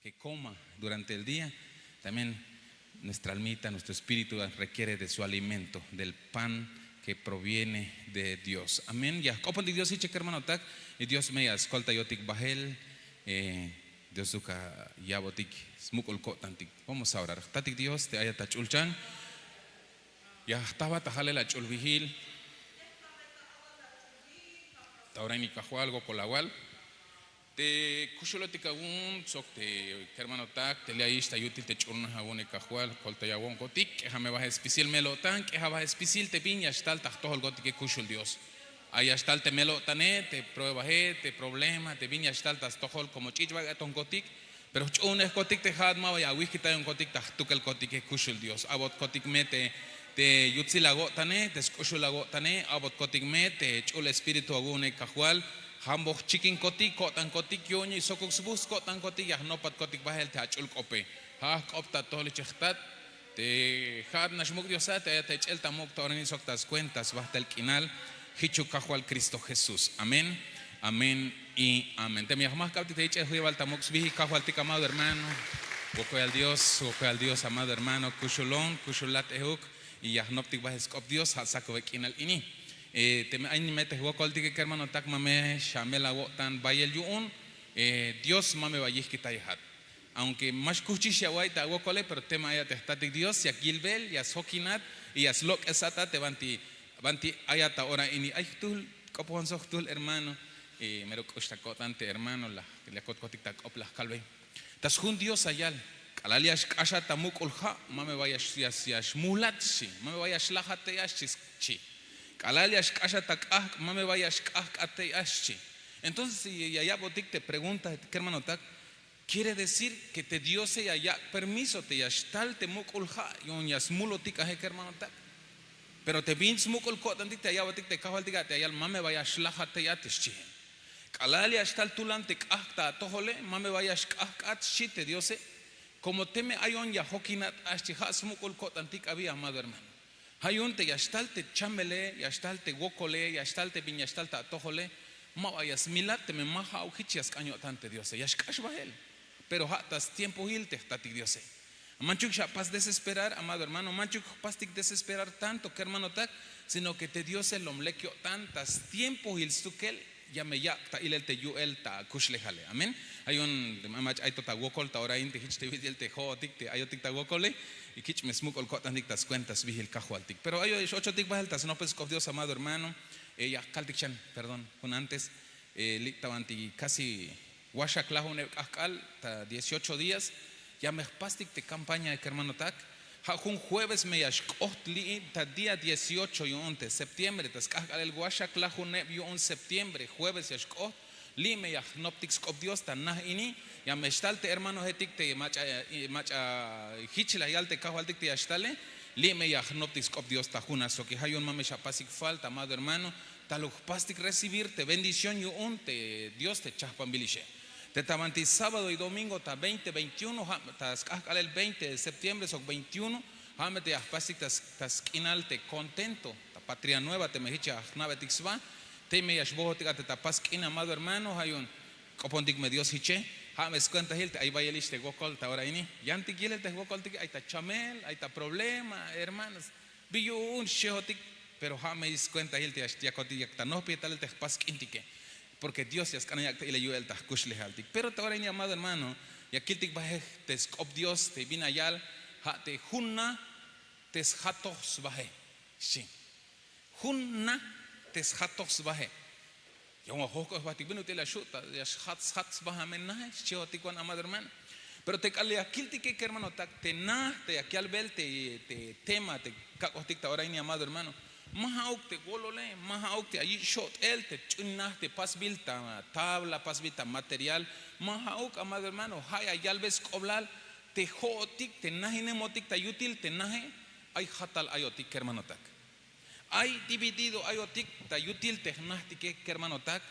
que coma durante el día, también nuestra almita, nuestro espíritu requiere de su alimento, del pan que proviene de Dios. Amén. Ya, copan de Dios y cheque hermano tak, y Dios me escolta yotik bajel, Dios suka yabotik smukul kotantik. Vamos a orar. Tatik Dios te haya tachulchan. Ya estaba tajale la chulvihil. Ahora ni cajual algo colawal. Te kusholotika un sok te hermano tak te le aista yutil te churna jabone cajual colta yawon gotik que me baja especial melo tan que baja especial te piña estal tajto el gotik que kushul Dios. Ahí estal te melo tané te prueba te problema te piña estal tas tojol como chichva gaton gotik. Pero un es gotik te had ma ya wiki ta un gotik tajtuk el gotik que kushul Dios. Abot gotik mete te yutzilago tané te skushulago tané abot gotik mete chul espíritu agune cajual. Hambo chicken kotik kotan kotik yoni sokok subus kotan kotik ya no pat kotik bahel te achul kope ha kopta tole chechtat te had nashmuk diosat te echel tamok torni soktas cuentas basta el quinal hichu cajual Cristo Jesús. Amén, amén y amén. Te mi jamás capti te echel jueval tamok sbihi cajual tic amado hermano. Wokoy al Dios amado hermano kushulon kushulat ehuk y ya noptik bahel skop Dios ha sako quinal ini. Te me metes wokol dige hermano tak mame shamela wotan bayel yuun Dios mame bayis kitayahat aunque más kuchisha waita wokole pero tema ya te static Dios ya gilbel ya sokinat y ya slok esata te banti ayata ahora ini ay tul kopon sok tul hermano mero kostakotante hermano la kotkotik tak oplas kalbe tas jun Dios ayal kalaliash kasha tamuk ulha mame bayash yash mulatshi mame bayash lahate yashi mame vayas aschi. Entonces si Yaya Botik te pregunta, ¿qué hermano tak? Quiere decir que te dio se ya permiso te yashtal te mukulha yon yasmulo tika he hermano tak. Pero te bins mukul kotantik te Yaya Botik te kahal tika te ayal mame vayas lahate yatischi. Kalali ashtal tulante kahta tohole mame vayas kahchi te dio se como teme ayon ya hokinat aschi has mukul kotantik había amado hermano. Hayunte yashtalte chambele, yashtalte wokole, yashtalte binyashtalte atojole, ma vayas milate me maja ujichias caño tante Dios, yashkash bahel. Pero hatas tiempo hilte tatik Dios. Manchuk paz desesperar, amado hermano, manchuk pastik desesperar tanto que hermano tak, sino que te Dios el omlequio tantas tiempo hil sukel ya me ya ta ilel te yuel ta kushlehale. Amén. Hay un mamach ay tota wokol ta ora inte hich te videl te hotik te ayotik ta wokole. Y kich me smuk ol kotan dictas cuentas vigil cajualtic. Pero hay 8 tic bajeltas, no pues Dios amado hermano. Ya kaltikchan, perdón, con antes lictavanti casi washa klahun akal 18 días. Ya me pastic te campaña de hermano tak. Un jueves me yashkotli ta día 18 y 11 septiembre tas akal el washa klahun yo un septiembre jueves yashkot lime ya noptics of Dios tan nah ini ya mestalte hermano hetik te macha hichla yalte kahualtik te yastale lime ya noptics of Dios tajuna so que hay un mame chapasik falta amado hermano taluj pastik recibirte bendición y un te Dios te chapambiliche te tamanti sábado y domingo ta 20 21 tas akal el 20 de septiembre so 21 hamete ya pasik tas kinalte contento ta patria nueva te mehicha navetixva te me yashbohotika te tapaskina amado hermano hayun kopondik me Dios hiche ha me cuenta hilte ahí vaya liste gokol ta ahora ini yanti gile te gokol tik ahí ta chamel ahí ta problema hermanos biyo un shehotik pero ha me cuenta hilte ya kotik ta no pietal te paskintike porque Dios ya skana ya ile yuel ta kushle haltik pero ta ahora ini amado hermano ya kiltik baje te skop Dios te binayal ha te hunna te hatos baje sí hunna tes hatos bahe yo mo hokos batik benu te la shuta ya hats baha menna chiotikwan amado hermano pero te kale akilti que hermano tak te na te aquí al bel te tema te kakotik ta ahora ini amado hermano mahauk te golole mahauk te allí shot el te chunna te pasbilta tabla pasbilta material mahauk amado hermano haya yalbes koblal te hotik te nahine motik ta yutil te nahe ay hatal ayotik hermano tak hay dividido, hay otik, ta yutil tehnastike, hermano tak,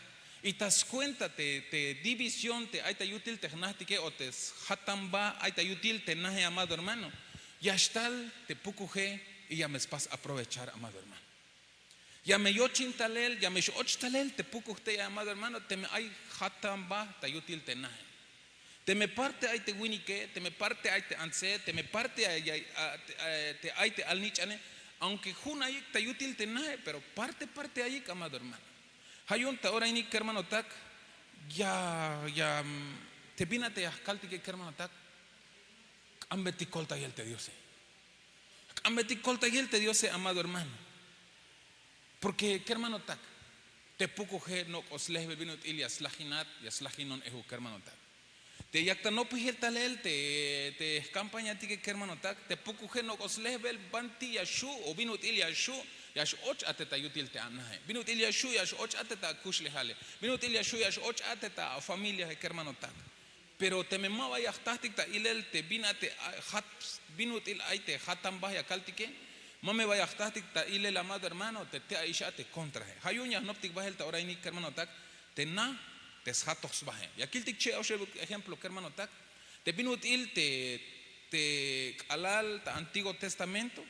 y tas cuenta te división, te hay ta yutil tehnastike, o te hatamba, hay ta yutil te naje, amado hermano, ya estal te pukuje, y ya me espas aprovechar, amado hermano. Ya me yochin talel, ya me yoch talel, te pukuje, amado hermano, te me hay hatamba, ta yutil te naje. Te me parte ay te winike, te me parte ay te anse, te me parte ay te al nichane, aunque juna ay te útil te nae, pero parte ay, amado hermano. Hayun ta ahora ini hermano tak, ya te vinate a calti que hermano tak, ambeti colta y el te diose. Ambeti colta y el te diose, amado hermano. Porque hermano tak, te poco ge no os lehbe vinut ilias laginat, yas laginon ehu hermano tak. Te yakta no pihel talel te campaña ti que hermano tak te poco geno os level banti yashu o binut il yashu yash och ateta yutil te anahe binut il yashu yash och ateta kushle hale binut il yashu yash och ateta familia he hermano tak pero te me mava yachtastik ta ilel te binate hat binut il aite hatam bahya kaltike mame va yachtastik ta ilel amado hermano te aisha te contra he hayunya noptik bahel ta oraini hermano tak te na teshatos baje. Y aquí el ticche ejemplo que hermano tak. Te pinut il te alal ta Antiguo Testamento.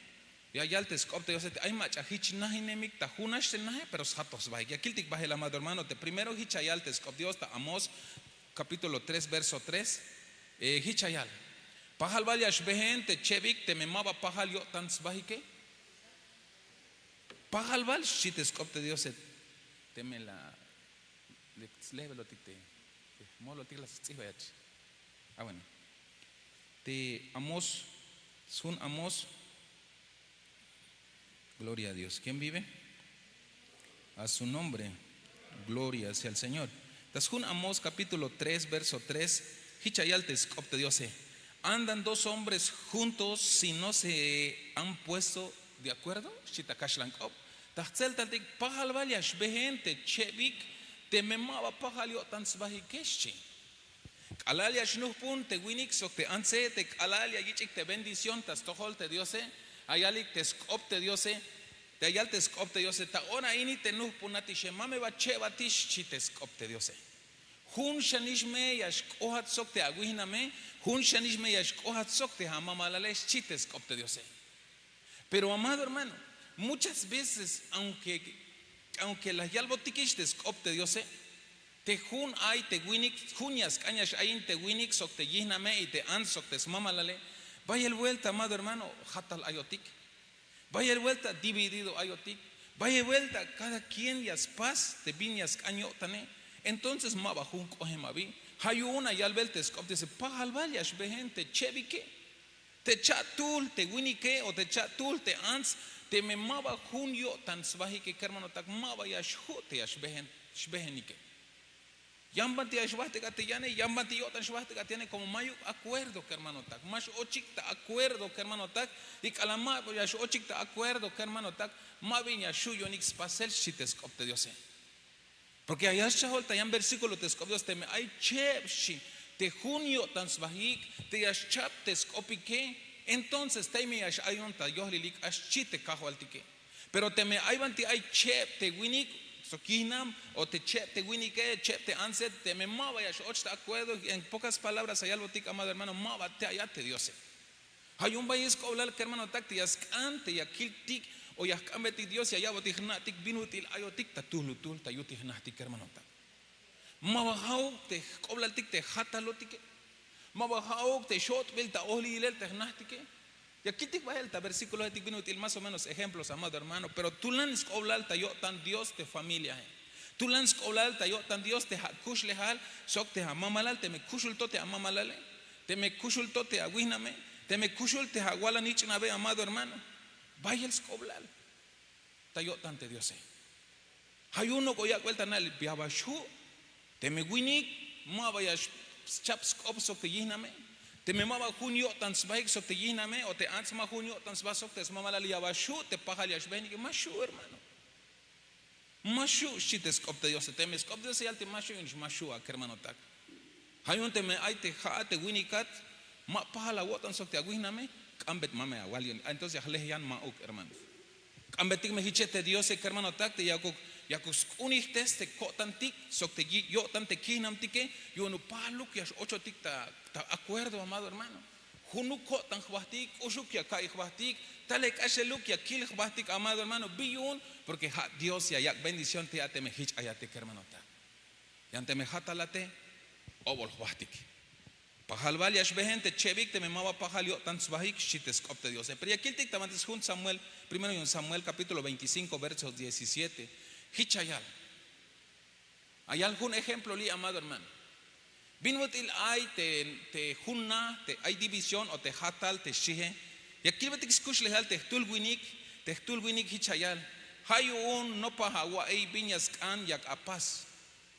Y allá el tescopte yo sé hay macha hich nahinemik ta hunash se nahe pero shatos baje. Y aquí el tic baje el amado hermano te primero hichayal tescop Dios ta Amós capítulo 3 verso 3 hichayal. Pajal valiash behen te chevik te memaba pajal yo tans bajike. Pajal val shi tescopte Dios te me la bueno, te Amós, sun Amós, gloria a Dios. ¿Quién vive? A su nombre, gloria sea el Señor. Sun Amós capítulo 3, verso 3, Hichayaltes copte Dios. Andan dos hombres juntos si no se han puesto de acuerdo. Shitakashlank op. Tachzel taltik pahal valiash behente chevik. Te memaba pajalio tan svahikeshi. Alalia shnuhpun te winik sok te anse te alalia yichik te bendición tas tohol te diose ayalik te skop te diose te ayal te skop te diose ta ona ini te nuhpunati shemame va chevatish chi te skop te diose. Hun shanishme yash kohat sok te aguiname hun shanishme yash kohat sok te hamamalales chi te skop te diose. Pero amado hermano, muchas veces aunque las yalbotikish te skop te diose te jun ay te winik junyas cañas ayin te winik sok te yihname y te an sok te smamalale vaya el vuelta amado hermano hatal ayotik vaya el vuelta dividido ayotik vaya el vuelta cada quien yas paz te vinyas caño tane entonces maba jun kohemabi hayu una yalbel te skop te se pahal valiash behente chevike te chatul te winike o te chatul te ans te me maba junio tan svahi que hermano tak maba yash hote yash behenike yambanti yash vahte gatiyane yambanti yo tan shvahte gatiyane como mayo acuerdo que hermano tak mash ochikta acuerdo que hermano tak y kalama yash ochikta acuerdo que hermano tak mabinya shuyo nix pasel shiteskop te diose porque allá shahol tayan versículo teskop dios te me ay chepshi te junio tan svahik te yash chap teskopike. Entonces te me yash ayonta yohlilik ashchite kahualtike. Pero te me aybanti ay chep te winik sokinam o te chep te winike chep te anset te me mava yash ochta acuerdo en pocas palabras allá albotik amado hermano mava te ayate diose. Hay un país coblal que hermano takti yaskante yakiltik o yaskambeti dios y allá botik natik binutil ayotik tatulutul tayutik natik hermano tak. Mava hau te coblal tik te hatalotike. Mabajao te shot velta oli ilel te gnastike. Y aquí te va el versículo de Tikbinutil más o menos ejemplos, amado hermano. Pero tú lans oblalta yo tan Dios te familia. Tú lans oblalta yo tan Dios te hakush lehal sok te hamamalal te me kushulto te hamamalale te me kushulto te aguiname te me kushul te haguala nichnabe amado hermano. Vaya el skoblal. Tayo tan te Dios. Hay uno que ya cuenta nal biabashu te me winik mabayash chaps op sok te yihname te me mama junio tan sbaik sok te yihname o te ansma junio tan sba sok te mama la liabashu te pahal yashbeni que mashu hermano mashu shites op te Dios te me skop Dios y alte mashu in mashu a hermano tak hayun te me ay te ha te winikat ma pahal a wotan sok te aguiname ambet mame a walion entonces ahle yan ma ok hermano ambetik me hichete Dios hermano tak te yakuk yakus unih teste kotantik sok te yo tante kinam tike yo no paluk yas ocho tik ta acuerdo amado hermano junu kotan khwahtik ushuk ya kai khwahtik talek asheluk ya kil khwahtik amado hermano biyun porque Dios ya yak bendición te ate me hich ayate hermano ta yante me hatalate obol khwahtik Pajalval yashbehente chevik te memaba pajalio tan svahik shitescopte Dios. Pero aquí el dictamantes jun Samuel, primero en Samuel capítulo 25 versos 17. Hichayal. Hay algún ejemplo li amado hermano. Binutil hay te junna, te hay división o te hatal te shije. Y aquí el escuch lehal te tulwinik hichayal. Hay un no pahagua ei viñas can yak apas.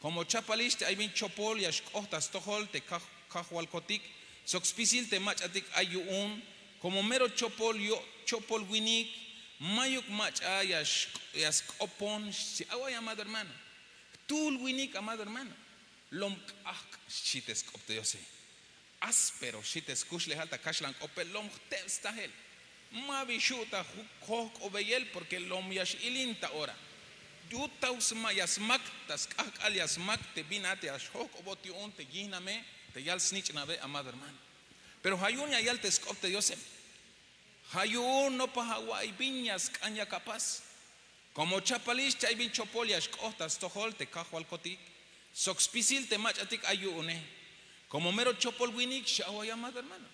Como chapaliste hay bin chopol yash kohtas tohol te kahualkotik. Soxpisil te machatik hay un. Como mero chopol yo chopol winik. Mayuk mach ayash opon. Si agua amado hermano. Tul winik amado hermano. Lom shites opte yo sé. Áspero shites kush lehalta kashlan opel lom testahel. Mavishuta hok obeyel porque lom yash ilinta ora. Yutaus mayasmak tas al yasmak te binate ash hok oboti un te giname te yal snitch nave amado hermano. Pero hayun yal te opte yo sé. Hayun no pahawai viñas caña capaz. Como chapalis chay bin chopolias kohtas tohol te kahual kotik. Soxpisil te machatik ayune. Como mero chopol winik shawa amado hermano.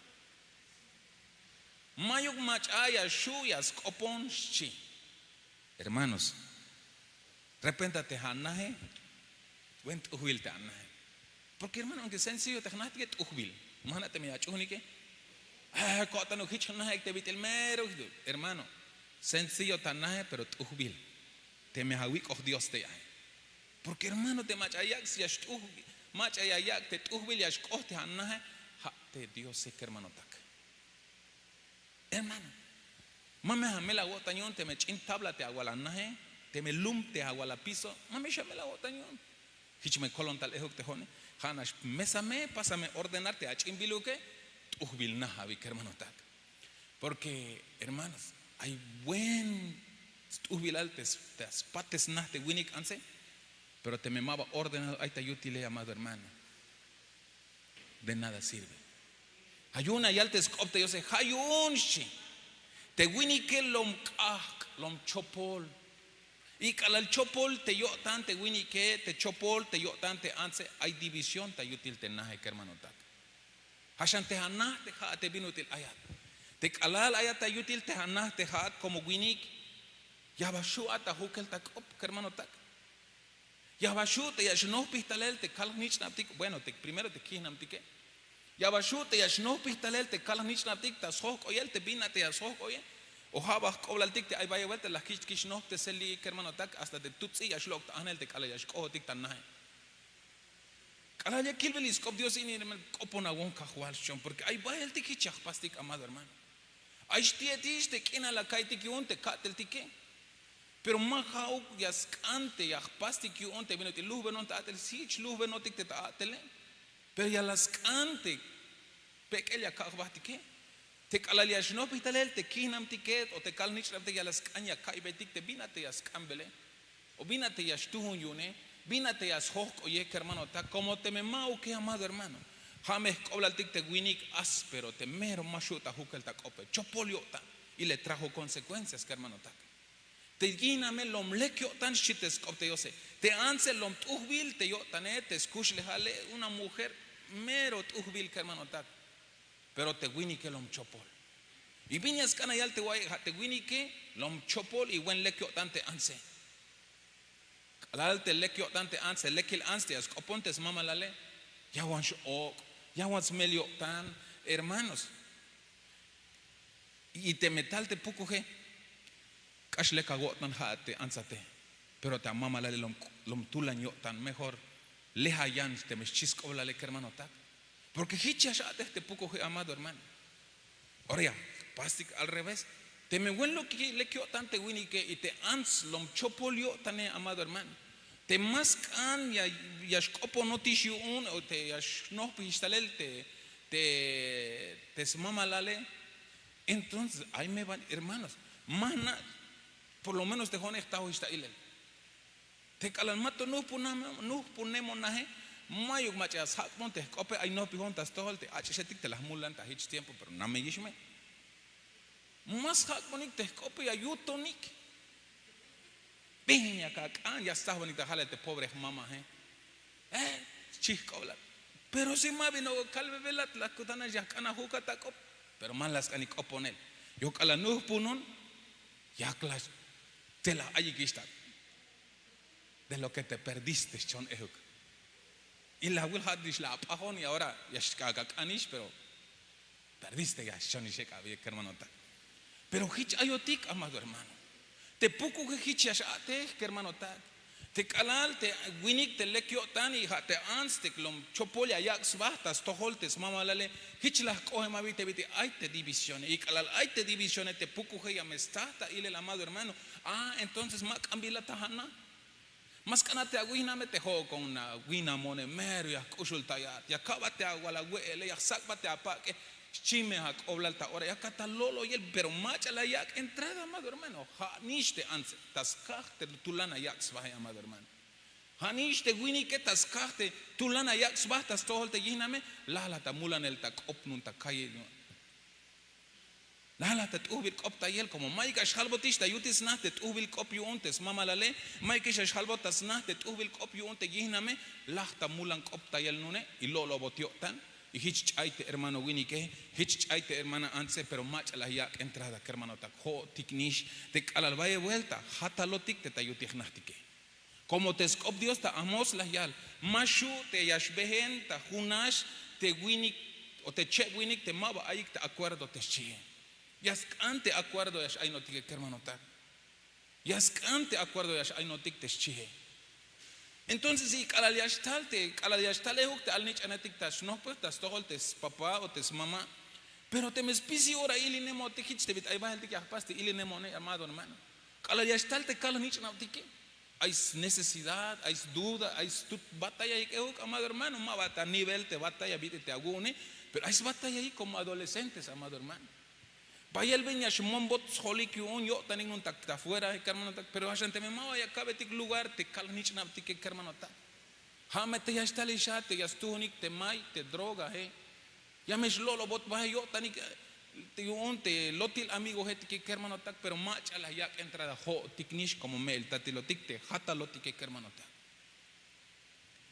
Mayuk machaya shuyas kopon shi. Hermanos, repéntate hanaje. Went uhil te hanaje. Porque hermano, aunque sencillo te hanaje te uhil. Imagínate mi achunike. Kotano hichanaje te vitil mero. Hermano, sencillo tanaje pero uhil. Te me hawik oh Dios te hay. Porque hermano te machayak si yash machayak te uhil yash oh te hanaje. Ha te Dios sé que hermano tak. Hermano, mame jamela gotañón te me chin tabla te agualanaje. Te me lum te aguala piso. Mame shamela gotañón. Hichme colon tal ejok te jone. Hanash mesame pásame ordenarte a chimbiluke. Uhil nahavik hermano tak. Porque hermanos, hay buen ubilaltes te aspates nah te winik anse, pero te memaba ordenado ahí te yutile amado hermano. De nada sirve. Hayuna yaltes opte yo sé hayunshi. Te winike lom chopol. Y calal chopol te yo tan te winike te chopol te yo tan te anse hay división te yutil te nahe hermano tak. Hashan te hanah te ha te binutil ayat. Te calal ayat te yutil te hanah te ha como winik. Yabashu ata hukel tak op hermano tak. Yabashu te yashno pistalel te kal nich naptik. Bueno, te primero te kihnam tike. Yabashu te yashno pistalel te kal nich naptik ta sok oyel te bina te asok oye. O habas koblal tik te ay vaya vuelta la kish no te seli hermano tak hasta de tutsi yashlok ta anel te kala yashko tik tan nahe. Kala ya kilvelis kop Dios ini kopona won kahwal shon porque ay vaya el tiki chak pastik amado hermano. Ay stietish te kina la kai tiki un te katel tike. Pero mahau yaskante yahpasti ki onte binoti lube non tatel sich lube notik te tatel. Pero ya laskante pequeña kahbati ke te kalaliash no pitalel te kinam tiket o te kalnich te ya laskanya kai betik te binate yaskambele o binate yashtuhun yune binate yashok oye hermano ta como te me mau que amado hermano james koblal tik te winik áspero te mero mashuta hukel ta kope chopoliota y le trajo consecuencias hermano ta. Te guiname lom lekio tan shites kopte yo sé. Te anse lom tuhbil te yo tané te escuch lejale una mujer mero tuhbil hermano tak. Pero te wini que lom chopol. Y viñas canayal te wini que lom chopol y buen lekio tan te anse. Alal te lekio tan te anse lekil anse as kopontes mama lale. Ya wans ok, ya wans melio tan hermanos. Y te metal te pucoje. Kashle kago tan hate ansate. Pero te amama la lom tulan yo tan mejor. Leja yan te meschisco la le hermano tak. Porque hichas te poco amado hermano. Ahora ya, pastic al revés. Te me buen lo que le quio tan te wini que y te ans lom chopolio tan amado hermano. Te mascan ya yashkopo notishu un o te yashno pistalel te smama la le. Entonces, ahí me van hermanos. Mana por lo menos te jone estado Israel. Te calamato no ponemos naje. Mayuk machas hak monte cope ay no pijontas toholte achetik te las mulan ta hich tiempo pero no me yishme. Mas hak monik te cope ayutonik. Piña cacan ya está bonita jale te pobre mama chis cobla. Pero si mavi no calve velat la kutana ya kana hukata kop. Pero man las cani koponel. Yo kala nuh punon ya klas te la ayikista. De lo que te perdiste, chon ehuk. Y la will hadish la apahon y ahora ya shkaga kanish, pero perdiste ya chon y sheka bien hermano ta. Pero hich ayotik amado hermano. Te puku que hich yashate hermano ta. Te kalal te winik te lekyo tani te ans te klom chopolia yaks bahtas toholtes mama lale hich las coge mavite vite hay te divisiones y kalal hay te divisiones te puku que ya me está ile el amado hermano. Entonces mak ambila tahana. Mas kanate aguina me te juego con una guina mone merio ya kushulta ya kabate agua la huele ya sakbate apa que chime hak oblalta ora ya katalolo y el pero macha la yak entrada amado hermano haniste anse taskarte tulana yak svahe amado hermano haniste guini que taskarte tulana yak svah tas toholte yiname la tamulan el tak opnun takaye la tubil kop tayel como maika shalbotista yutis nahte tubil kop yuntes mama lale maika shalbotas nahte tubil kop yunte yiname la tamulan kop tayel nune y lo botiotan. Y hich chaite hermano Winnie que hich chaite hermana anse pero mach la yak entrada que hermano tak ho tiknish te kalal vaye vuelta hatalotik te tayutignastike como te scop Dios ta amos la yal mashu te yashbehen ta hunash te Winnie o te che Winnie te maba ayik te acuerdo te chie yaskante acuerdo yash ay notik que hermano tak yaskante acuerdo yash ay notik te chie. Entonces, si al yashtalte hukte al nich anatik tas no pues tas tohol tes papá o tes mamá, pero te me spisi ora ili nemo te hich te bit ay bahel te paste ili nemo ne amado hermano. Al yashtalte kala nich nautike. Hay necesidad, hay duda, hay batalla y que amado hermano, ma bata nivel te batalla bite te agune, pero hay batalla ahí como adolescentes, amado hermano. Vaya el veña shmombot holik un yo tanin un tak afuera hermano tak pero gente me mava ya cabe tik lugar te kalnich na tik hermano tak ha mete ya está lisha te ya stunik te mai te droga ya me lolo bot va yo tanik te un te lotil amigo het que hermano tak pero macha la ya entrada ho tiknish como mel tatilotik te hata lotik hermano tak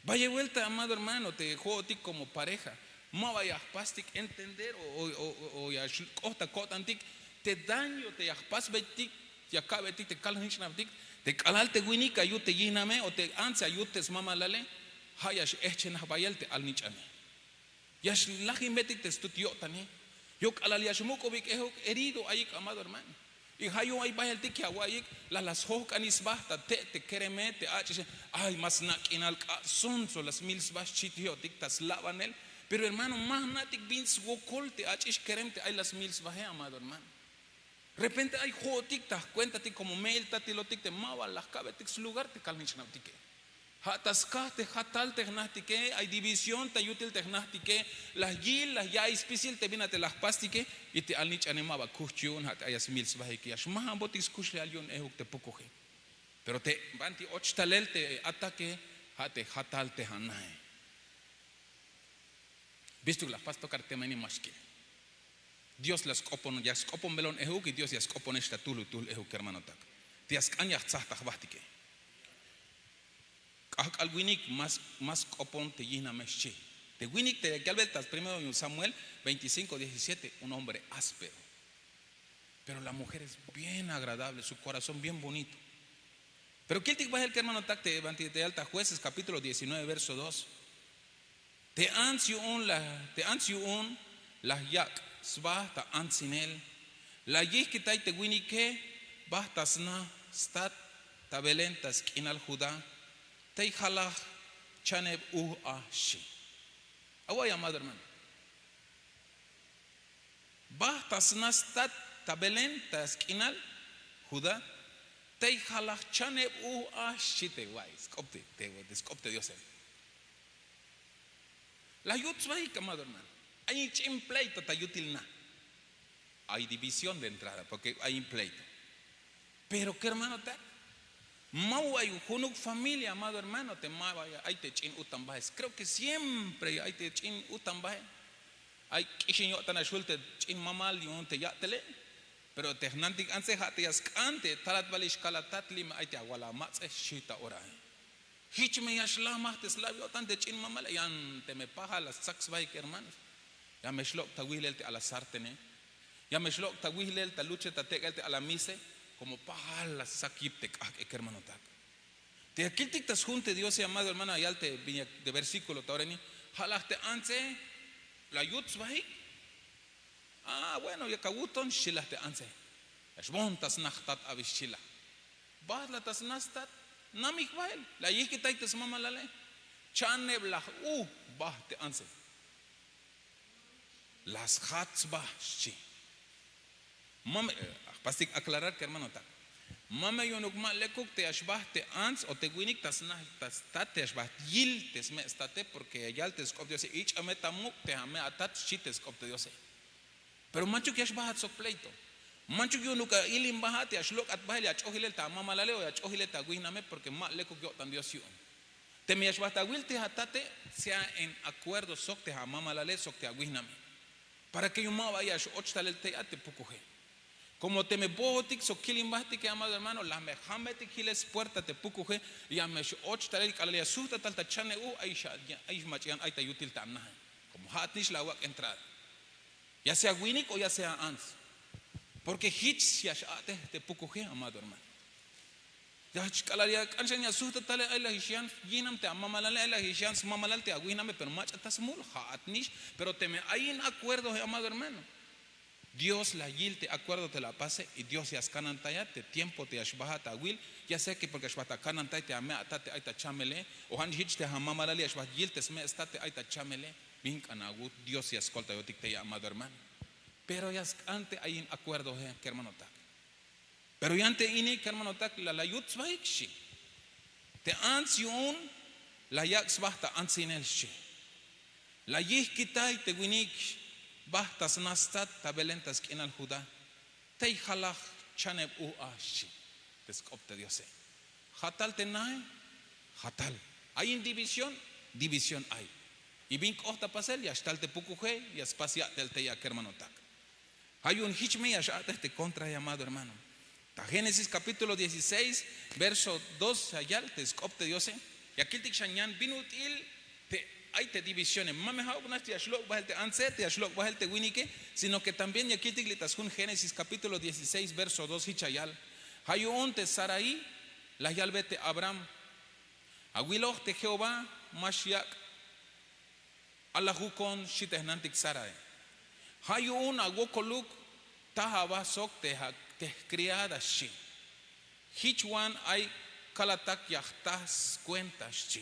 vaya vuelta amado hermano te ho tik como pareja ma vaya pastik entender o ya kota kotantik te daño te pas betik ya kabetik te kalnish nabtik te kalalte winika yu te yiname o te ansa yutes mama lale hayash echen habayelte alnichane yash lagin betik te stutio tani yo kalal yashmuko bik herido ayik amado hermano y hayo ay bayeltik ya wayik las hokanis basta te kereme te ay mas nakinal sonso las mils bas chitio diktas lavanel. Pero hermano, más natik bins wokolte achish keremte hay las mils baje amado hermano. Repente hay jotik tas cuéntate como mail tatilotik te mava las cabetik su lugar te kalnich nautike. Hataskate hatalte gnastike hay división te yutil te gnastike las gil las ya especial te vinate las pastike y te alnich animaba kuchun hat ayas mils baje que ashma botis kushle alion ehuk te pokoje. Pero te banti och talel te ataque hate hatalte hanae. Visto que las pas tocar tema ni más que Dios las copon ya scopon melon ehuk y Dios ya scopon esta tul ehuk hermano tak. Dias kanya tzahta bahtike. Kak al winik más copon te yina mesche. Te winik te galveltas primero en Samuel 25:17 un hombre áspero. Pero la mujer es bien agradable, su corazón bien bonito. Pero ¿quién te va a decir que hermano tak te alta Jueces capítulo 19 verso 2? Te ansio un la yak sva ta ansinel la yik que te winike bastas na stat tabelentas kinal juda te hala chaneb ashi awaya amado hermano bastas na stat tabelentas kinal juda te hala chaneb ashi te wise scopte Dios la yutzva y amado hermano hay un pleito tayutil na hay división de entrada porque hay un pleito pero que hermano ta mau hay una familia amado hermano te mavaya hay te chin utambajes creo que siempre hay te chin utambaje hay kishin yo tan ashulte chin mamal y un te ya tele pero te nantik anse hate yaskante talat valish kalatatlim hay te aguala matse shita ora Hich me yashlama te slavio tan de chin mamala yan te me paja las sax bike hermanos. Ya me shlok ta wilel te ala sartene. Ya me shlok ta wilel ta luche ta tegal te ala mise como paja las sakip te kak hermano tak. Te aquel tictas junte Dios y amado hermano ayal te de versículo taureni halaste anse la yuts bike. Bueno, ya kaguton shilaste anse. Shbontas nachtat avishila. Bahla tas nastat namik bael. La yikita ites mama lale. Chane blah bahte anse. Las hats bahchi. Mame, pastik aclarar que hermano ta. Mame yonukma lekuk te ashbahte ans o te winik tas nachtas tate ashbaht yil tes me estate porque yal te skop Dios ich ametamuk te ame atat chites skop Dios. Pero macho que ashbahat sok pleito. Manchu yo nunca ilim bahati ashlok at bahali achohile ta mama laleo achohile ta guiname porque ma leko yo tan Dios yo. Te me ashbata wilte hatate sea en acuerdo sok te mama lale sok te guiname. Para que yo ma vaya ochtalel te ate pukuhe. Como te me botik sok kilim bahati que amado hermano la me hamete kiles puerta te pukuhe ya me ochtalel kalale suta tal ta chane aisha aish machian aita yutil ta amna. Como hatnish la wak entrar. Ya sea winik o ya sea ans. Porque hits ya te pukuhe amado hermano. Ya chkalaria kanshanya suta tale ala hishan yinam te amamalale ala hishan mamalal te aguiname pero macha tasmul hatnish pero te me hay un acuerdo amado hermano. Dios la yil te acuerdo te la pase y Dios ya scanantaya te tiempo te ashbaha ta will ya sé que porque ashbata canantay te ame atate aita chamele o han hits te amamalale ashbah yil te sme estate aita chamele bin kanagut Dios ya escolta yo te amado hermano. Pero ya ante hay un acuerdo que hermano tak. Pero ya ante ini que hermano tak la yuts baikshi. Te ansion la yaks bahta ansinel shi. La yih kitai te winik bahtas nastat tabelentas kinal juda. Te halach chaneb ashi. Te skopte Dios. Hatal te nae, hatal. Hay en división hay. Y bin kohta pasel ya stalte pukuje y espacia del te ya que hermano tak. Hay un hichme te contra llamado hermano. Génesis capítulo 16 verso 2 ayal te skopte Dios. Y aquí te xanyan binutil te hay te divisiones. Mame hau nasti ashlok bahelte anse te ashlok bahelte winike, sino que también y aquí te glitas un Génesis capítulo 16 verso 2 hichayal. Hay un te Sarai la yal vete Abraham. Aguiloch te Jehová Mashiach Allahukon shitehnantik Sarai. Hay un agokoluk tahaba sok te criada shi. Hichwan hay kalatak yachtas cuentas shi.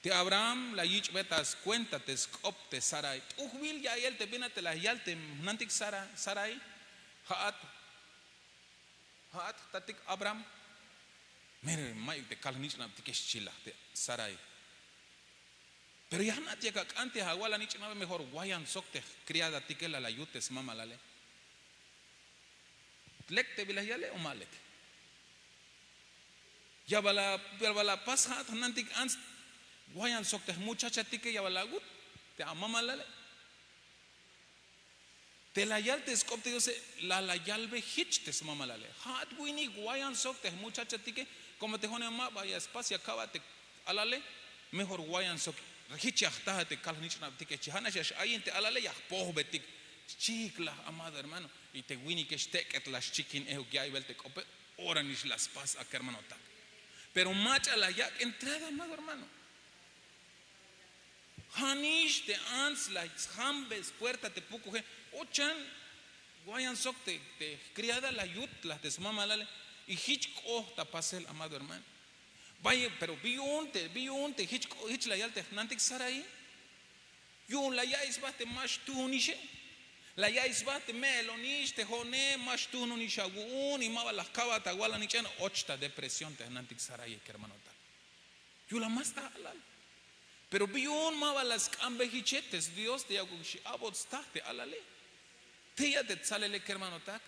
Te Abraham la yich betas cuenta te skop te Sarai. Uhbil ya él te vina te la yal te nantik Sarai. Haat tatik Abraham. Mire mai te kalnich na te shila te Sarai. Pero ya no te antes aguala ni china mejor guayan sok te criada tikela la yutes mama lale. Lek te bilayale o malek. Ya bala pasa nantik ans guayan sok te muchacha tike ya bala gut te mama lale. Te la yal te skop te Dios la yal be hitch te mama lale. Hat guini guayan sok te muchacha tike como te jone ma vaya espacio acaba te alale mejor guayan sok Rahichah te kalnichna tike chihana shash ayinte alale ya pohbetik chikla amado hermano y te wini que steket las chicken que hay velte cope oranish las pas a hermano tak. Pero macha la yak entrada amado hermano. Hanish te ans la hambes puerta te puku ochan guayan sok te criada la yut las desmama lale y hich ta pasel amado hermano. Vaya, pero vi un te hitch la yalte nantik Sarai. Yun la yais bate mas tu nishe. La yais bate melonish te jone mas tu no nisha un y mava las cava ta guala nichen ochta depresión te nantik Sarai que hermano ta. Yo la más ta alal. Pero vi un mava las cambe hichetes Dios te agushi abot state alale. Te ya te sale le que hermano ta.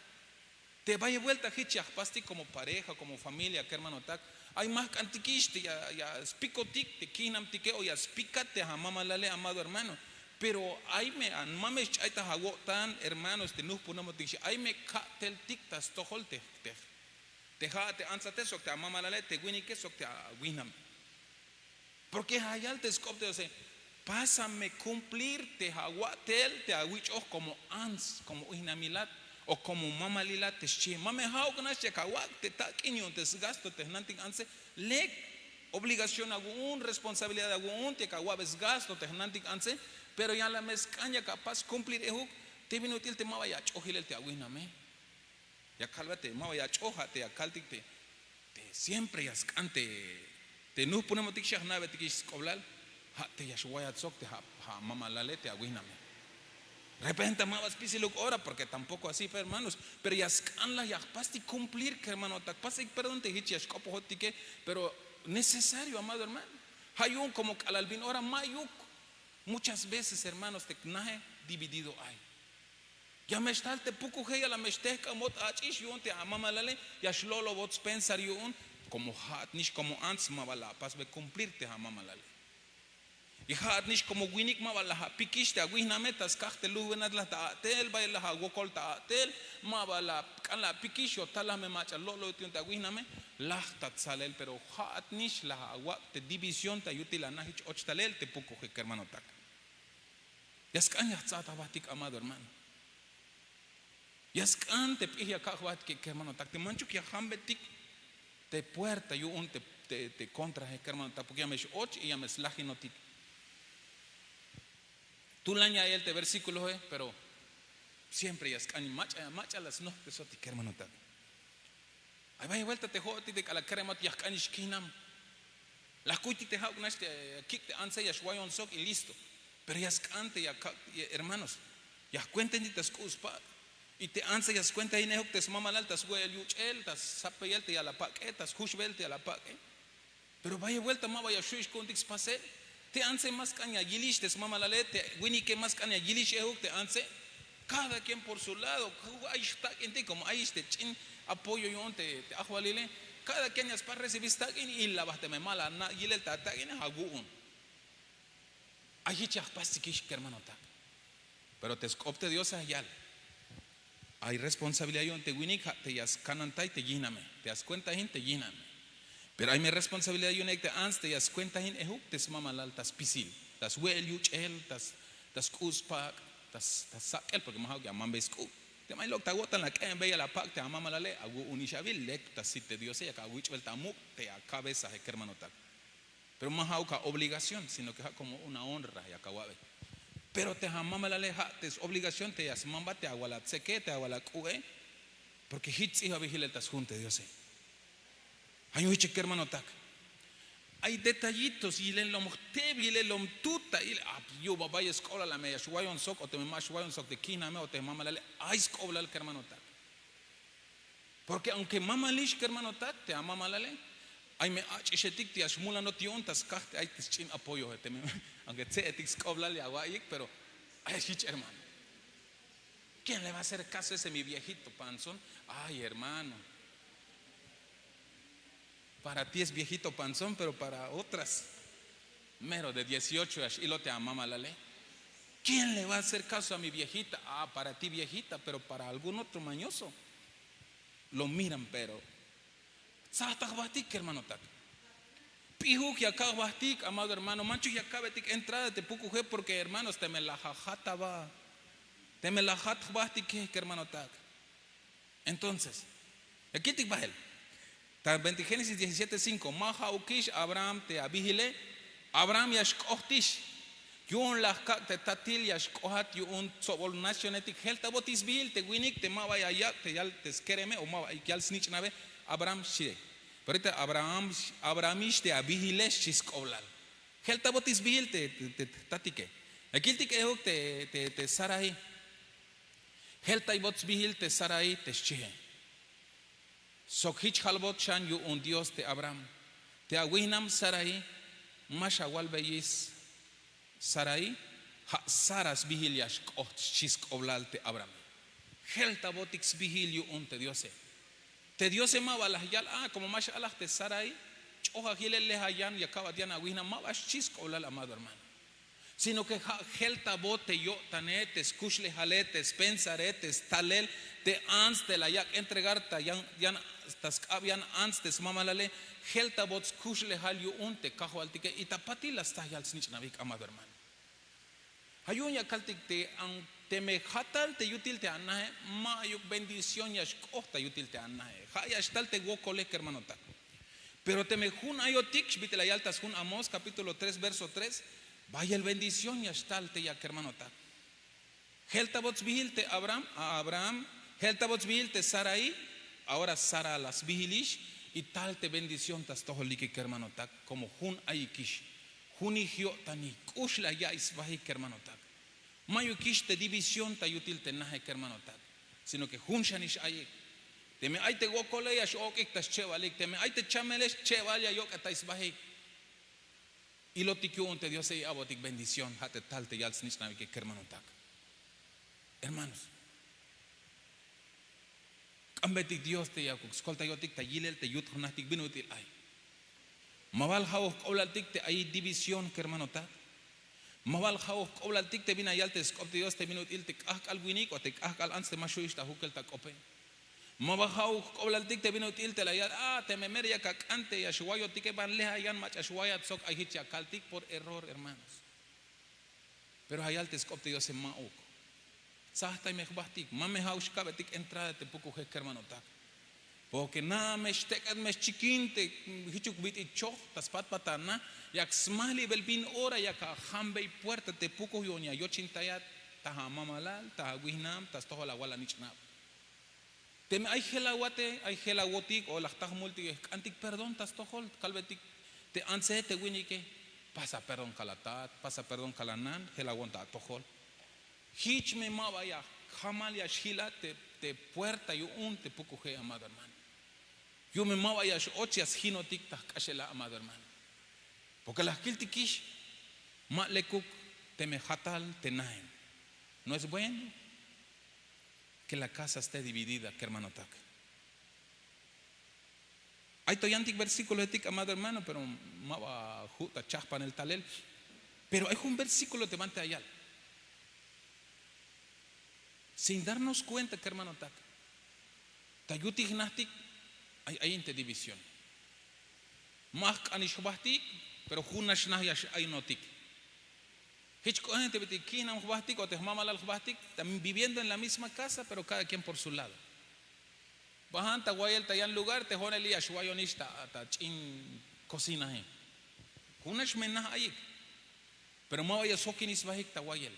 Te vaya vuelta hitchah pasti como pareja, como familia que hermano ta. Hay más antiquiste ya spicotic te kinam tike o ya spicate hamama lale amado hermano. Pero hay me an mames chaita hagotan hermanos te nus punamo tiche. Hay me katel tiktas toholte te ha te ansate sok te amama lale te winike sok te winam. Porque hayal te escopte, o sea, pásame cumplir te hawatel te aguichos como ans, como inamilat o como mamalilat te chi. Mame hauganas te kawak te taquinio te gasto te nanting anse le obligación algún responsabilidad algún te kawabes gasto te nanting anse, pero ya la mezcaña capaz cumplir ejuk te vino til te mavaya chojil te aguiname. Ya cálvate mavaya chojate ya caltic te siempre ya scante te no ponemos tikshah nave tikish koblal ha te yashwaya tzok te ha mama la lete aguiname. Repente más pisiluk ora porque tampoco así hermanos, pero ya scanla ya pasti cumplir que hermano tak pasti perdón te hichi yashkopo hotike, pero necesario amado hermano. Hayun como calalbin ora mayuk muchas veces hermanos te nahe dividido hay. Ya me está te poco heya la mesteca mot achish yun te amama la le yashlolo bots pensar yun como hat nicht como ans mabala pas be cumplirte ha mamalale y hat nicht como winik mabala ha pikiste aguiname tas kachte luwenat la tel baila ha gokol tel mabala kan la pikisho talame macha lolo tiun ta aguiname lahtat salel pero hat nicht la agua te división ta yutila nahich ochtalel te poco he hermano tak yaskan ya tsata batik amado hermano yaskan te pihya kahwat que hermano tak te manchuk ya hambetik te puerta yo un te contra hermano porque ya me och y ya me slaginotik tú laña el te versículo pero siempre ya escani macha las no que sotik hermano tak ay vaya vuelta te joti de la cremat ya escani skinam la cuiti te hau naste kick te anse ya shwayon sok y listo pero ya escante ya hermanos ya cuenten ni tas cuspa y te anse ya cuenta y nejo te mama altas güey yuchel tas sapel te a la paquetas hushbel te a la paque pero vaya vuelta ma vaya shuish con dix pase te anse más caña gilish te mama la lete winnie que más caña gilish te anse cada quien por su lado ahí está gente como ahí este chin apoyo yo te ajualile cada quien es para recibir está y la baste me mala na y el tata en hagun ahí chach pastikish hermano ta pero te escopte Dios allá. Hay responsabilidad yo te winik te yas canantai te llename te das cuenta hin te llename pero hay mi responsabilidad yo te ans te yas cuenta hin ehuk te mamalal tas pisil tas wel yuchel tas kuspak tas sakel porque más que amam besku te mai lok ta gotan la que ve la pak te amamalale agu unishabil lek tas si te Dios ya ka wichbel tamuk te a cabeza he hermano tak pero más ka obligación sino que como una honra ya kawabe. Pero te jamama la leja, te es obligación, te yasmamba, te aguala tseque, te aguala cue, porque hits y vigiletas junte, Dios. Hay un hiche que hermano tak. Hay detallitos y le lom tebi y le lom tuta y yo babay escola la meya shuayon sok o te me shuayon sok de kina me o te mama la le ay escola el hermano tak. Porque aunque mama lish que hermano tak te amama la le ay me achetik te ashmula no tiontas kahte ay te chin apoyo te aunque te etik escola le aguayik pero ay hich hermano. ¿Quién le va a hacer caso a ese mi viejito panzón? Ay hermano. Para ti es viejito panzón, pero para otras, mero de 18 años, y lo te amama la ley. ¿Quién le va a hacer caso a mi viejita? Ah, para ti viejita, pero para algún otro mañoso. Lo miran, pero. ¿Sabes batik, hermano? Piju que acá batik, amado hermano. Mancho y acá batik entrada te pucuje porque hermanos te me la jajata va. Te me la jat batik, hermano tak. Entonces, aquí te va él. Génesis 17:5 Maha ukish Abraham te abihile Abraham yashkohtish yun lahka te tatil yashkohat yun sobol nationetik helta botis bil te winik te mava ya te yal te skereme o mava yal snitch nave Abraham shire pero Abrahamish te abihile shiskoblal helta botis bil te tatike akil tik ehok te Sarai helta bots bihil te Sarai te shihe Sokhich halbot chan yu un Dios te Abraham. Te aguinam Sarai, mashawal beyis Sarai, ha saras vigilias chisk oblal te Abraham. Helta botix vigil yu un te Diose. Te Diose mabalah yal como mashallah te Sarai, choha gilel lehayan y acaba diana aguinam mabash chisk oblal amado hermano. sino que helta bote yo tanetes, kushle jaletes, pensaretes, talel, te ans de la yak entregarte, yan tas abian ans des mamalale, helta bots kushle jal yo unte, cajo altike, y tapati las tajal snich navik, amado hermano. Hayunya kaltik te me hatal te yutil te anahe, ma yuk bendición yash kohta yutil te anahe, hayash tal te wokole hermano ta. Pero te me jun ayotik, shbite la yaltas jun Amos capítulo 3 verso 3. Vaya el bendición y hasta ya que hermano ta. Helta bots vigilte Abraham, helta bots vigilte Sarai, ahora Sara las vigilish y tal te bendición tas toho like que hermano ta, como hun aikish, hunigio tani kushla ya isvahi que hermano ta. Mayukish te división ta yutil te nahe que hermano ta, sino que hun shanish ayik. Te me aite gokole ya shokik tas chevalik, te me aite chamelesh chevalia yok ata isvahi. Y lo tikió ante Dios y abotik bendición, hate tal te yal snich navi que hermano tak. Hermanos, ambetik Dios te yakuk, skolta yotik ta yilel te yut honatik binutil ay. Mabal hawok oblaltik te ay división que hermano tak. Mabal hawok oblaltik te bina yal te skopte Dios te binutil te kahkal winik o te kahkal ans te mashuish ta hukel ta kope. Mabahau koblaltik te vino til te la yad te me meria cacante ya shuayo tike ban leha yan mach shuayat sok ahicha kaltik por error hermanos. Pero hayal te skopte Dios en mauk. Sahta y mehbahtik mame haush kabetik entrada te puku he hermano tak. Porque na me stekat me chiquinte hichuk bit icho tas pat patana yak smali belbin ora yak hambe puerta te puku yonya yo chintayat taha mamalal taha guinam tas toho la wala nichnab. Te me hay gelawate, hay gelawotik o las taj multi antik perdón tas tohol kalbetik te anse te winike pasa perdón kalatat, pasa perdón kalanan, gelawonta tohol. Hich me mawaya, jamal ya shila te puerta yo un te puku he amado hermano. Yo me mawaya ochias hinotik tas kashela amado hermano. Porque las kiltikish ma lekuk te me hatal te naen. No es bueno que la casa esté dividida, que hermano tak. Hay toyantik versículo etik, amado hermano, pero mava juta chaspa en el talel. Pero hay un versículo te mante allá. Sin darnos cuenta que hermano tak. Tayuti gnastik hay inte división. Mak anishbahtik, pero junash nahyash hay notik. También viviendo en la misma casa, pero cada quien por su lado. Bajan taguayel tayan lugar, te jone liya shuayonista ata chin cocina he. Kunash menah ayik. Pero ma vaya sokinis bahik taguayel.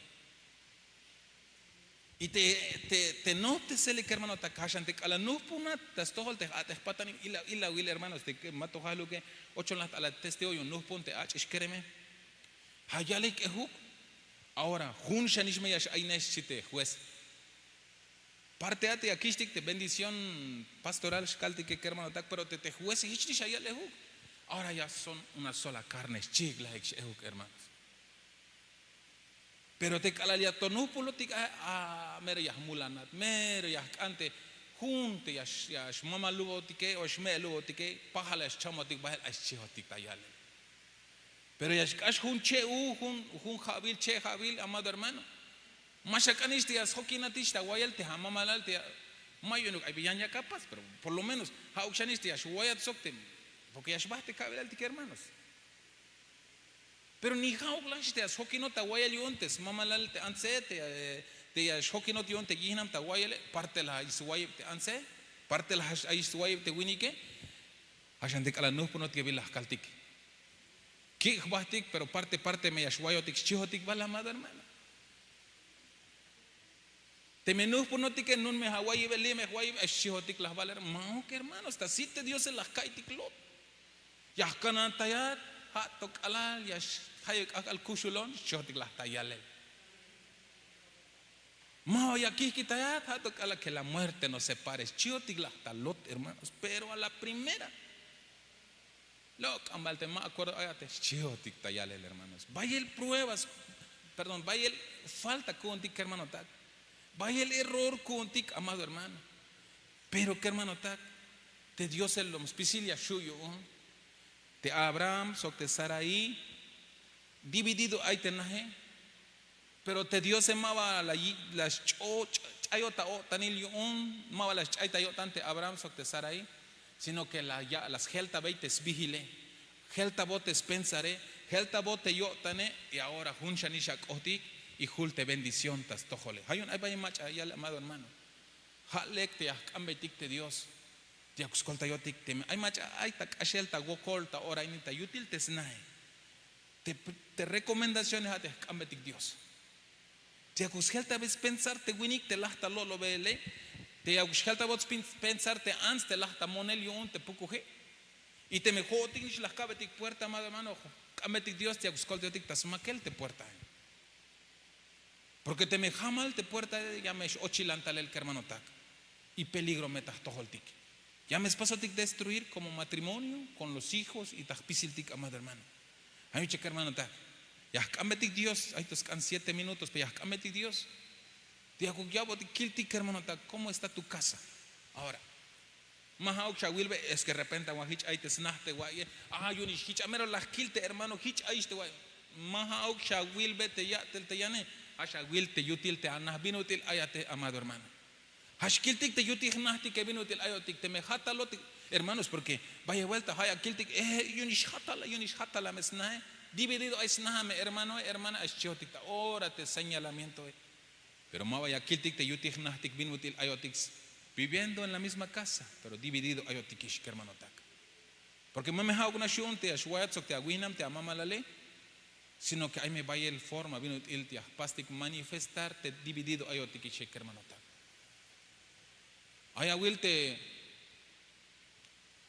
Y te notes el que hermano takashan te kala no puna tas tohol te atespatan ila wil hermanos te mato halu que ocho las ala testeo yo no ponte ach iskereme. Hayale que huk. Ahora, jun shanishme yash ainesh chite juez. Parte ate akishtik te bendición pastoral shkalti que hermano tak, pero te juez hichnish ayale huk. Ahora ya son una sola carne, chigla huk hermanos. Pero te calalia tonupulo tika mere yah mulanat, mere yah kante junte yash mama lubo tike o shme lubo tike pahala yash chamotik bahel ash chihotik tayale. Pero yashkash hun che hun jabil che jabil amado hermano. Mashakanis te as hokinatish ta wayal te hamamalal te mayunuk ay biyan ya capaz, pero por lo menos haukshanis te as wayat soktem, porque yashbahte kabel te hermanos. Pero ni hauglash te as hokinot ta wayal yontes mamalal te anse te yash hokinot yonte gihnam ta wayal parte la iswayib te anse, parte la iswayib te winike. Hashan te kala no punot ke bilah kaltik. Pero parte me yashwayotik chihotik bala amado hermano. Te menús por no tique nun me hawaii beli me hawaii chihotik las bala hermano que hermano hasta si te Dios en las kaitik lot. Yahkanan tayat hatok alal yash hayek akal kushulon chihotik las tayale. Mao yakis kitayat hatok ala que la muerte nos separe chihotik las talot hermanos, pero a la primera loco, ambalte más acuerdo, hágate chiotic tayale hermanos. Vaya el pruebas, perdón, vaya el falta contic hermano tak. Vaya el error contic amado hermano. Pero que hermano tak, te Dios el hospicilia suyo, te Abraham, sok te Sarai, dividido hay tenaje, Pero te Dios se mava las chayota o tanil yun mava las chayta yo tante Abraham te Sarai, sino que las gelta veites vigile, gelta botes pensaré, gelta bote yo tane y ahora junshanisha kohtik y julte bendición tas tojole. Hay vaya macha ya amado hermano. Halek te ambetik te Dios. Te akuskolta yo tik te hay macha ay tak ashelta gokolta ora inita yutil te snae. Te recomendaciones a te ambetik Dios. Te akushelta ves pensar te winik te lahta lolo vele. Te akushelta vos pensar te ans te lahta monel yon te pukuje. Y te mejotin y las cabetik puerta amado hermano. Ambetik Dios te akuskolta yo tik tasmakel te puerta. Porque te me jamal te puerta ya me ochilantal el hermano tak. Y peligro metas tojoltik. Ya me espacio tic destruir como matrimonio con los hijos y tajpisiltik amado hermano. Hay un cheque hermano tak. Ya cametik Dios, ahí te 7 minutos, pero ya cametik Dios. Digo, ya voy kiltik hermano tak, ¿cómo está tu casa? Ahora, mahauk shawilbe es que de repente wahich ahí te snaste guay. Yunish hich amero las kilte hermano hich ahí te guay. Mahauk shawilbe te ya te yane. Ashawil te yutil te anah binutil ayate amado hermano. Hashkiltik te yutil nahti que binutil ayotik te me hatalotik hermanos porque vaya vuelta haya kiltik yunish hatala mesnae dividido aisnahame hermano hermana ashchotik ahora te señalamiento pero ma vaya kiltik te yutil nahtik binutil ayotik viviendo en la misma casa pero dividido ayotikish hermano tak porque me hago una shunte ashwayatsok te aguinam te amamalale sino que ahí me vaya el forma vino el tia pastic manifestarte dividido ayotiki shek hermano tak ay awil te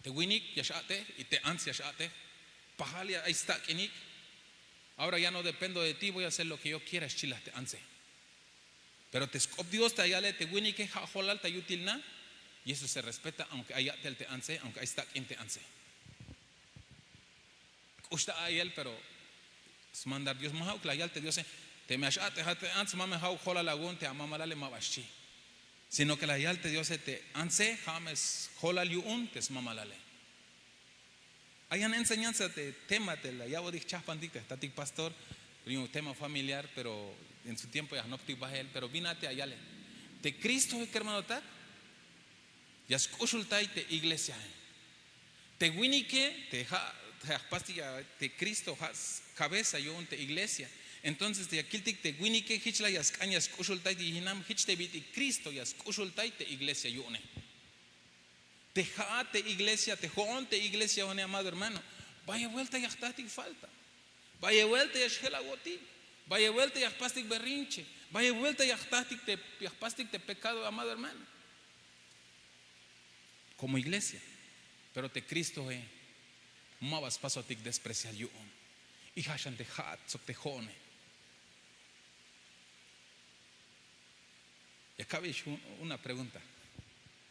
winik yashate y te ansia yashate pajalia ahí está kinik ahora ya no dependo de ti voy a hacer lo que yo quiera chilas te anse pero te scop Dios te ayale te winik que holal te yutilna y eso se respeta aunque haya te anse aunque ahí está quien te anse usta ayel pero mandar Dios mahau clayalte Dios te me achate antes mame hau hola lagun te amamalale mabashi sino que la yalte Dios te anse james hola liun te mamalale hay una enseñanza de tema de la yabo dik chapandik tatik pastor un tema familiar pero en su tiempo ya no te bajel pero vinate ayale te Cristo que hermano tak ya escuchultai te iglesia te winike te pastilla de Cristo cabeza yo ante iglesia entonces de aquiltik te winike hichla yas cañas kushultai de hinam hichte biti Cristo yas kushultai te iglesia yo ne te jaate iglesia te jonte iglesia one amado hermano vaya vuelta ya tatik falta vaya vuelta ya shela goti vaya vuelta ya pastik berrinche vaya vuelta ya tatik te pastik te pecado amado hermano como iglesia pero te Cristo mavas paso tik despreciar yo y hashan te hat sok te jone y acá veis una pregunta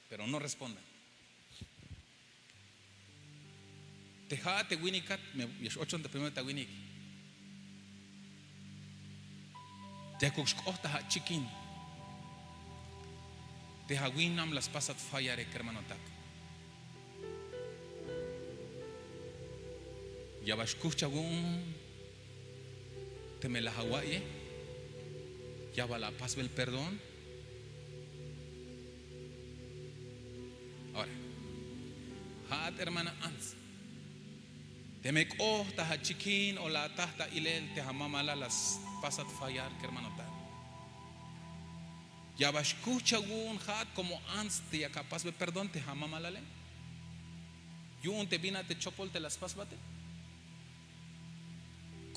pero no respondan te hat te winikat me yesh 8 de primero te winik te kokshkota ha chikin te hawinam las pasat fallare hermano tak ya vas escucha te me la hawaye ya va la paz del perdón ahora hat hermana ans te me costa ha chiquín o la tahta ilel te hamamala las pasat fallar que hermano ta ya va escucha hat como ans te ya capaz de perdón te hamamala le yun te vina te chopol te las pas bate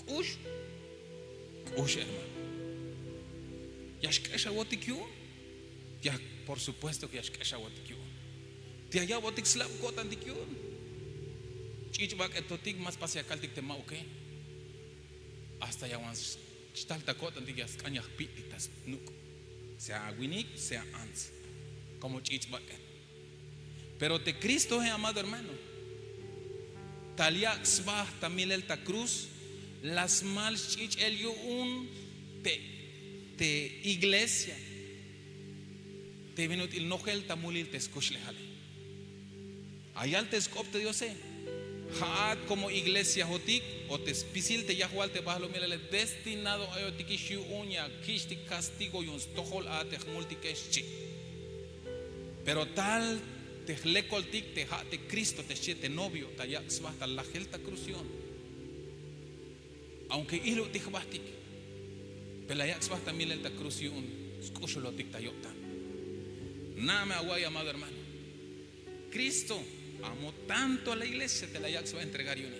Ush hermano ya shkesha wotikyu ya por supuesto que ya shkesha wotikyu te allá wotik slap kotan dikyu chichbak etotik más pasia kaltik te mauke hasta ya wans chtalta kotan dik yas kanyah pititas nuk sea winik sea ans como chichbak pero te Cristo amado hermano talia xbah tamil el ta cruz las mal chich el un te iglesia te vino il no gel tamulil te escuchle jale ayal te scopte Dios Jaat como iglesia jotik o te spisil te yahual te bahlo milale destinado a yotiki shu uña kishti castigo yun stohol a te multikeshchi. Pero tal te lekoltik te ha te Cristo te siete novio ta yaksbasta la gelta crución. Aunque ilu tijbastik pero yaksbasta milel ta crución skushulotik ta yota. Name aguay amado hermano. Cristo amó tanto a la iglesia, te la se va a entregar yoni.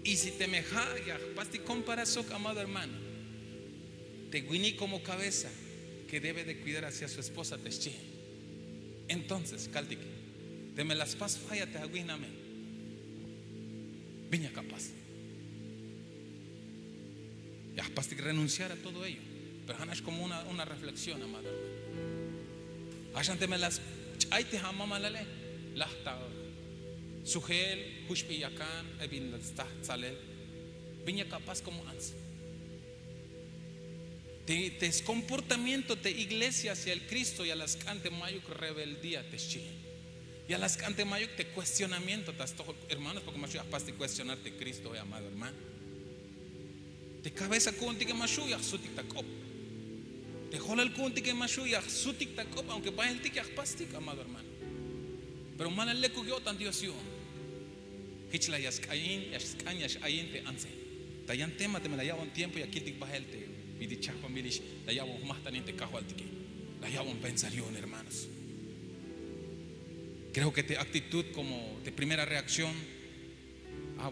Y si te meja, ya pasti comparación, amado hermano, te guiní como cabeza que debe de cuidar hacia su esposa te chi. Entonces, caltique, te me las pas falla te aguíname. Viña capaz. Ya pasti renunciar a todo ello. Pero es como una reflexión, amado hermano. Ayan te me las ay te jamama la ley. Lahta sugel hushpi yakan ebin sta salel viña capaz como ans te comportamiento de iglesia hacia el Cristo y a las cante mayuk rebeldía te chi y a las cante mayuk te cuestionamiento tas todo hermanos porque machu capaz de cuestionarte Cristo amado hermano te cabeza kunti que machu ya sutik takop te jola el kunti que machu ya sutik takop aunque va el tik ya pastik amado hermano. Pero mal le cogió tan Dios yo. Hichla yaskain yaskain te anse. Tayan tema te me la llevo un tiempo y aquí te bajelte. Y dicha familia la llevo más tan te cajo al tique. La llevo un pensarión hermanos. Creo que te actitud como de primera reacción.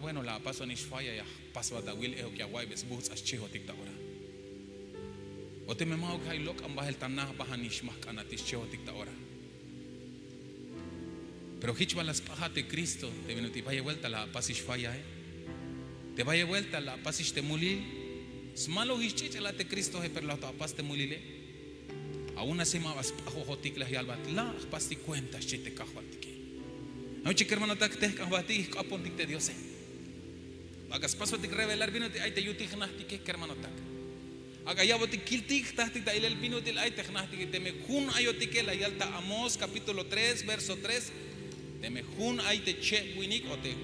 Bueno la paso ni falla ya paso a Dawil eo que aguay ves bus as chiho tik ta ora. O te me mau que hay loc am bajel tan nah bahanish más canatis chiho tik ta ora. Pero hichba las pajas de Cristo te viene te vaya vuelta la pasish falla te vaya vuelta la pasish te mulil smalo hichich la te Cristo he per la pas te mulile aún así más pajo hotik la yalbat la pasti cuenta chite cajuatiki no chique hermano tak te cajati capon dik te Dios agas paso te revelar vino te ay te yuti gnasti que hermano tak aga ya botik kiltik tahti ta el vino del ay te gnasti que te me kun ayotike la yalta Amós capítulo 3 verso 3 te mejun ay te che winik o te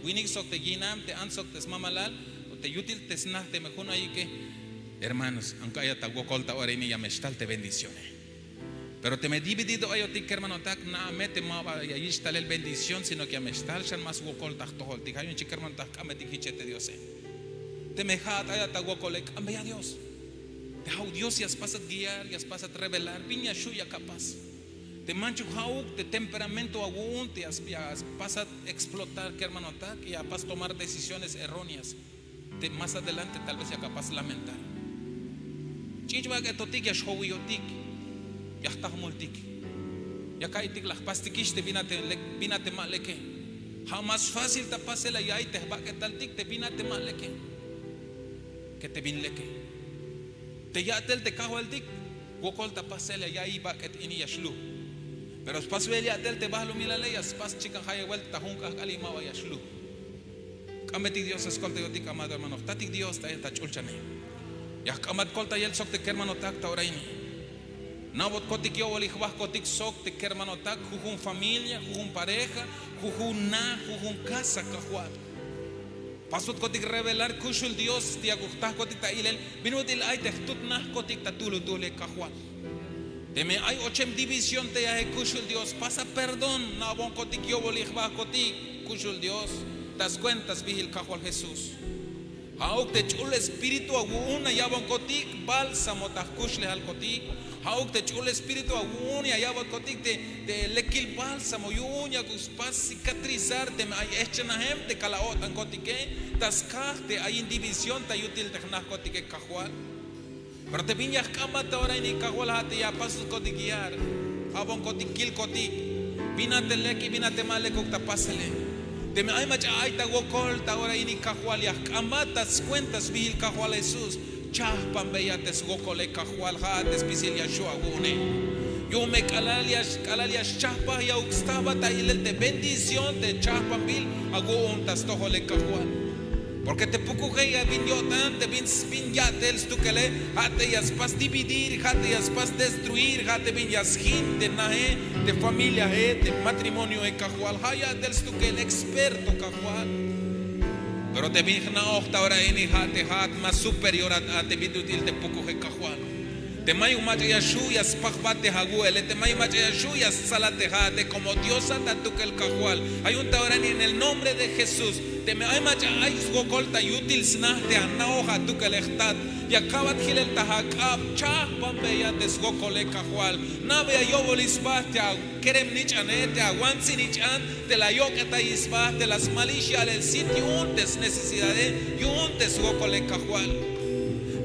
winik sok te ginam te ansok te mamalal o te yutil te snah te mejun ay que hermanos aunque haya tagokolta ora ni ya mestal te bendiciones pero te me dividido ay otik hermano tak na mete ma ya yistal el bendición sino que mestal shan mas gokolta tohol ti hay un chique hermano tak ameti hichete Dios te mejat ay tagokolek ambe ya Dios te hau Dios yas pasat guiar yas pasat revelar piña shuya capaz te mancho hauk de temperamento aún te pasa a explotar que hermano tak y a pas tomar decisiones erróneas te más adelante tal vez ya capaz lamentar chichba que totik ya showiyotik ya está multik ya kaitik las pastikish te vinate maleke jamás fácil te pase la ya y te va que tal tik te vinate maleke que te vin leke te ya tel te cajo el tik wokol te pase la ya y va que ini yashlu. Pero pas velia del te bahlo milale ya pas chica haya vuelta junca alima vaya shlu. Kameti Dios escolta yotik amado hermano. Tatik Dios ta chulchane. Ya kamat kolta yel sok te hermano tak ta oraini. Nabot kotik yo wali khwah kotik sok te hermano tak jujun familia, jujun pareja, jujun casa kahwat. Pasut kotik revelar kushul Dios ti agustah kotik ta ilel binutil ay te tut nah kotik ta tulu kahwat. Deme hay 8 división te ya kushul Dios pasa perdón na bon kotik yo bolih ba kotik kushul Dios das cuentas vigil kahwal Jesús hauk te chul espíritu aguna ya bon kotik bálsamo ta kushle al kotik hauk te chul espíritu aguna ya bon kotik te lekil bálsamo yunya kus pas cicatrizar te hay echna hem te kalaot an kotike das kah te hay división ta yutil te nah kotike kahwal. Pero te viñas camata ahora y ni cagualate ya pasos cotiquiar, abon cotiquil cotic, vinate leki, vinate male cocta pasele. Te me hay macha ay ta gocolta ahora y ni cajual ya camatas cuentas vil cajual Jesús, chahpan beyates gocole cajual hates pisilia shuagune. Yo me calalias chahpa ya uxtaba ta ilel de bendición de chahpan vil ago ontas tojole cajual. Porque te pukuje ya vin yo tan, te vin ya tels tu que le, hate ya pas dividir, hate ya pas destruir, hate vin ya gente nahe, de familia de matrimonio en cajual, haya tels tu que el experto cajual. Pero te vin na octa hora en hate hat más superior a te vin util te pukuje cajual. Te mayo macho ya shuya spachbate haguele, te mayo macho ya shuya salate hate como Dios ata tu que el cajual. Hay un taurani en el nombre de Jesús. Te me hay macha hay gokolta yutil snahte anna hoja tu que lechtat y acabat hilel tahakab chah bambe ya desgokole cajual. Nave yo volisbate a kerem nich anete a wansi nich an te la yoketa isbate de las malicias del sitio untes necesidades y untes gokole cajual.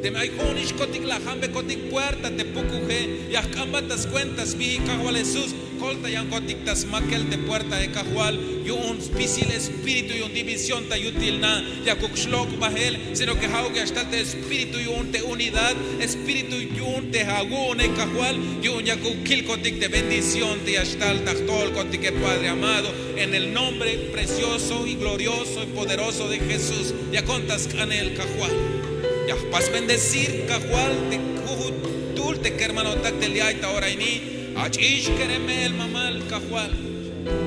Te me hay honish kotik la jambe kotik puerta te pukuje y acambatas cuentas vi cajual Jesús. Colta y ancotictas maquel de puerta de cajual y un pisil espíritu y un división ta yutil na ya kuxlok bahel sino que hauge hasta te espíritu y un te unidad espíritu y un te hagun e cajual y un ya kukilcotic de bendición te hasta el tachtol cotique Padre amado en el nombre precioso y glorioso y poderoso de Jesús ya contas canel cajual ya pas bendecir cajual te kuhutul te que hermano tactel ya ita ahora ni Achish kereme el mamal cajual.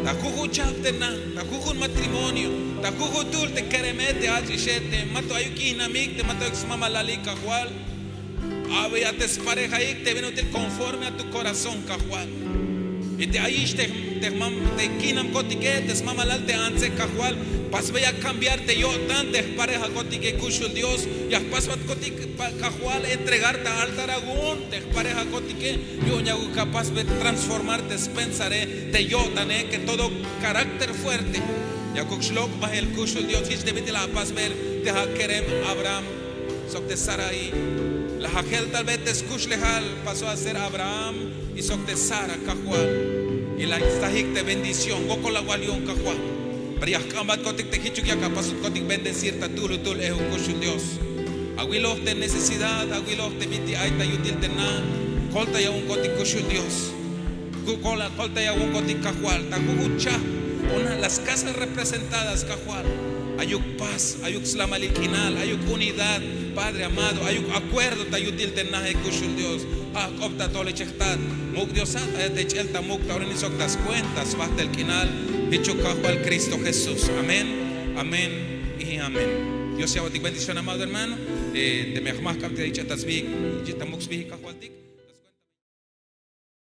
Tajuju chaptena, tajuju matrimonio, tajuju tul te keremete achishete, mato ayukina mik te mato ex mama lali cajual. Ave ya te pareja ik te viene conforme a tu corazón cajual. Y te aish te kinam kotike te mama lal te anse cajual. Pas voy a cambiarte yo tan te pareja kotike kushul Dios. Ya pas vat kotike cajual entregarte al taragón te pareja kotike yo ya capaz de transformarte pensaré te yo tané que todo carácter fuerte ya kuxlok va el kushul Dios hich te vete la paz ver te hakerem Abraham sok te Sarai la hajel tal vez te escuch lejal pasó a ser Abraham y sok te Sara cajual y la instajik de bendición goko la gualión cajual pero ya cambat kotik te hichuk ya capaz kotik bendecir ta tul es un kushul Dios. Aguilos de necesidad, aguilos de miti aita yutil de na, colta ya un cotic cushul Dios, colta ya un cotic cajual, tacucha, una de las casas representadas cajual, ayuk paz, ayuk slamalikinal, ayuk unidad, Padre amado, ayuk acuerdo ta yutil de na cushul Dios, opta tole chechtat, muk Diosat, te chelta muk ta ahora ni sok das cuentas, basta el kinal, dicho cajual Cristo Jesús, amén, amén y amén. Dios sea bendición amado hermano. Te me jamás capte dicha tasbih, jita muxbih kahualtik.